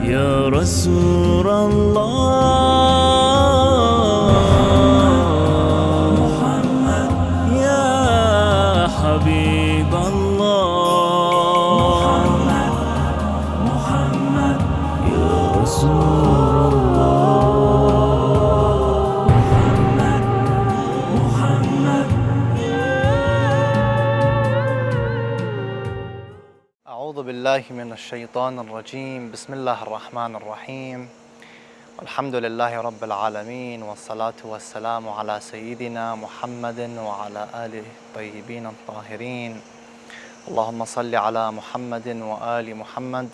يا رسول الله محمد يا حبيب الله محمد يا رسول الله محمد أعوذ بالله من الشيطان الرجيم بسم الله الرحمن الرحيم الحمد لله رب العالمين والصلاة والسلام على سيدنا محمد وعلى آله الطيبين الطاهرين اللهم صل على محمد وآل محمد.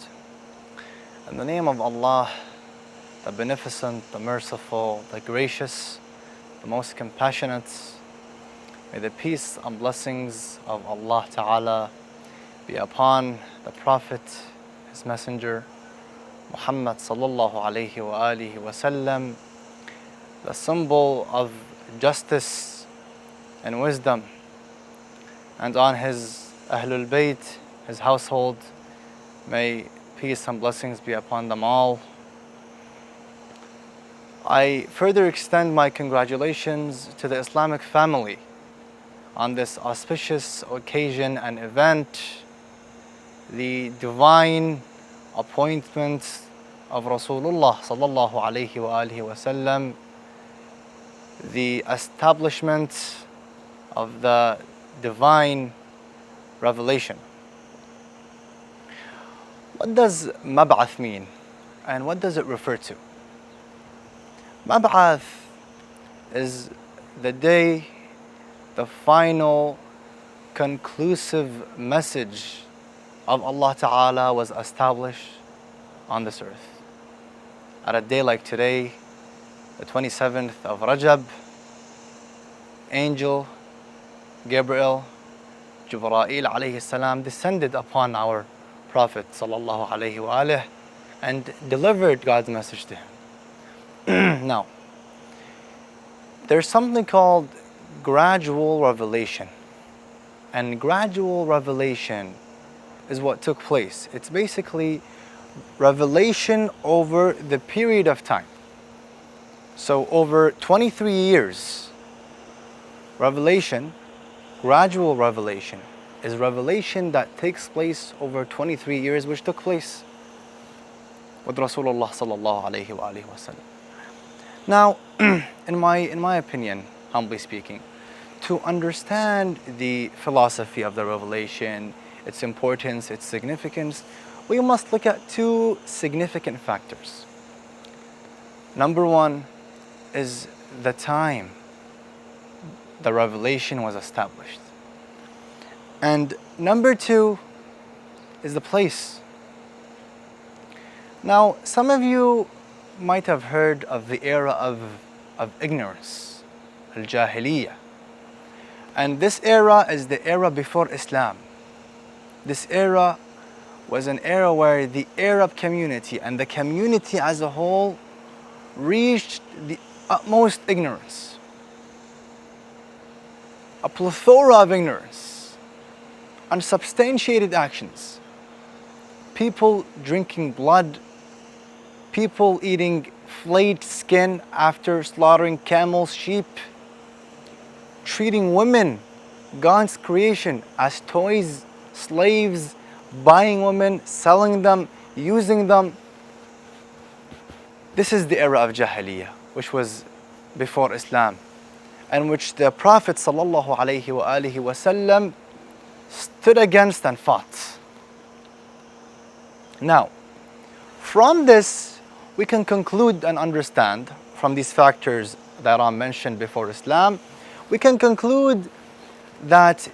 In the name of Allah, the Beneficent, the Merciful, the Gracious, the Most Compassionate, may the peace and blessings of Allah Ta'ala be upon the Prophet, his Messenger, Muhammad sallallahu alayhi wa alihi wa sallam, the symbol of justice and wisdom, and on his Ahlul Bayt, his household. May peace and blessings be upon them all. I further extend my congratulations to the Islamic family on this auspicious occasion and event, the divine appointment of Rasulullah sallallahu alayhi wa alihi wa sallam, the establishment of the divine revelation. What does mab'ath mean and what does it refer to? Mab'ath is the day the final conclusive message of Allah Ta'ala was established on this earth. At a day like today, the 27th of Rajab, angel Gabriel, Jibreel alayhi salam, descended upon our Prophet sallallahu alayhi wa alihi and delivered God's message to him. Now, there's something called gradual revelation. And gradual revelation is what took place. It's basically revelation over the period of time. So over 23 years, revelation, gradual revelation, is revelation that takes place over 23 years, which took place with Rasulullah sallallahu alayhi wa alihi wa sallam. Now, in my opinion, humbly speaking, to understand the philosophy of the revelation, its importance, its significance, we must look at two significant factors. Number one is the time the revelation was established. And number two is the place. Now, some of you might have heard of the era of ignorance, al-Jahiliyyah. And this era is the era before Islam. This era was an era where the Arab community and the community as a whole reached the utmost ignorance. A plethora of ignorance, unsubstantiated actions, people drinking blood, people eating flayed skin after slaughtering camels, sheep, treating women, God's creation, as toys, slaves, buying women, selling them, using them. This is the era of Jahiliyyah, which was before Islam, and which the Prophet sallallahu alayhi wa alihi wa sallam stood against and fought. Now, from this, we can conclude and understand, from these factors that are mentioned before Islam, we can conclude that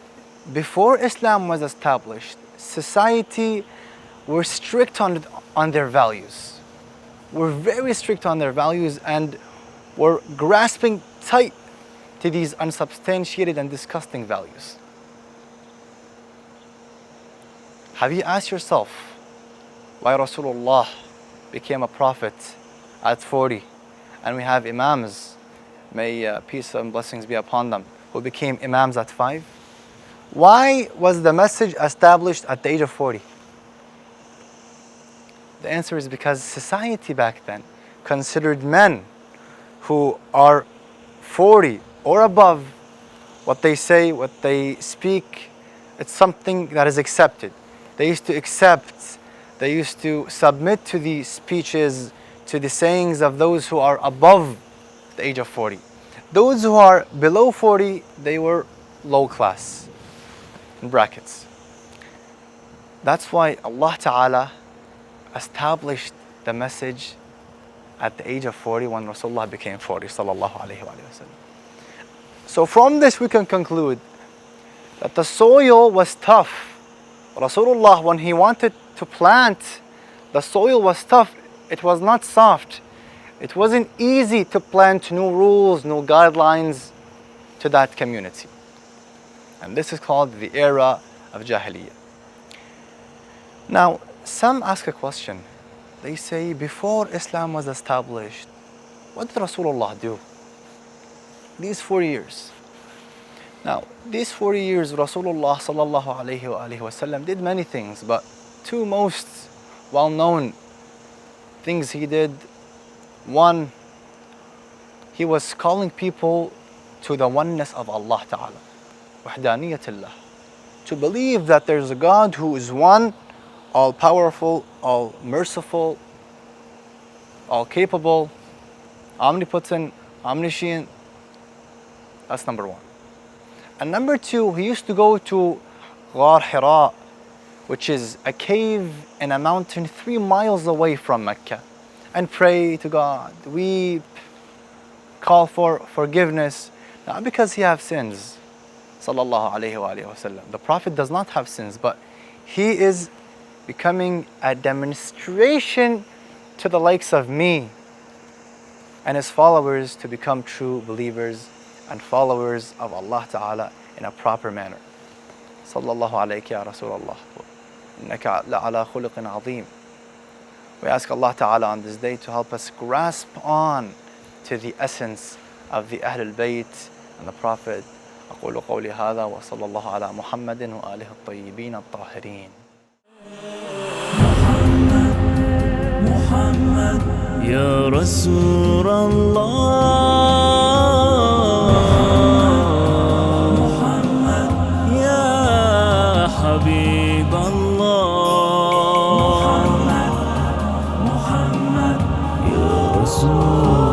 before Islam was established, society were strict on their values. Were very strict on their values and were grasping tight to these unsubstantiated and disgusting values. Have you asked yourself why Rasulullah became a prophet at 40 and we have imams, may peace and blessings be upon them, who became imams at 5? Why was the message established at the age of 40? The answer is because society back then considered men who are 40 or above, what they say, what they speak, it's something that is accepted. They used to accept, they used to submit to the speeches, to the sayings of those who are above the age of 40. Those who are below 40, they were low class, in brackets. That's why Allah Ta'ala established the message at the age of 40 when Rasulullah became 40, sallallahu alayhi wa sallam. So from this we can conclude that the soil was tough. Rasulullah, when he wanted to plant, the soil was tough. It was not soft. It wasn't easy to plant new rules, new guidelines to that community. And this is called the era of Jahiliyyah. Now, some ask a question. They say, before Islam was established, what did Rasulullah do? These 4 years. Now, these 40 years, Rasulullah sallallahu alayhi wa sallam did many things, but two most well-known things he did. One, he was calling people to the oneness of Allah Ta'ala, wahdaniyatullah, to believe that there's a God who is one, all-powerful, all-merciful, all-capable, omnipotent, omniscient. That's number one. And number two, he used to go to Ghar Hira, which is a cave in a mountain 3 miles away from Mecca, and pray to God, weep, call for forgiveness, not because he has sins, sallallahu alayhi wa sallam. The Prophet does not have sins, but he is becoming a demonstration to the likes of me and his followers to become true believers and followers of Allah Ta'ala in a proper manner. Sallallahu alayhi ya Rasulullah. Innaka la'ala khuluqin azim. We ask Allah Ta'ala on this day to help us grasp on to the essence of the Ahlul Bayt and the Prophet. أقول قولي هذا وصلى الله على محمد وآله الطيبين الطاهرين. محمد يا رسول الله محمد يا حبيب الله محمد يا رسول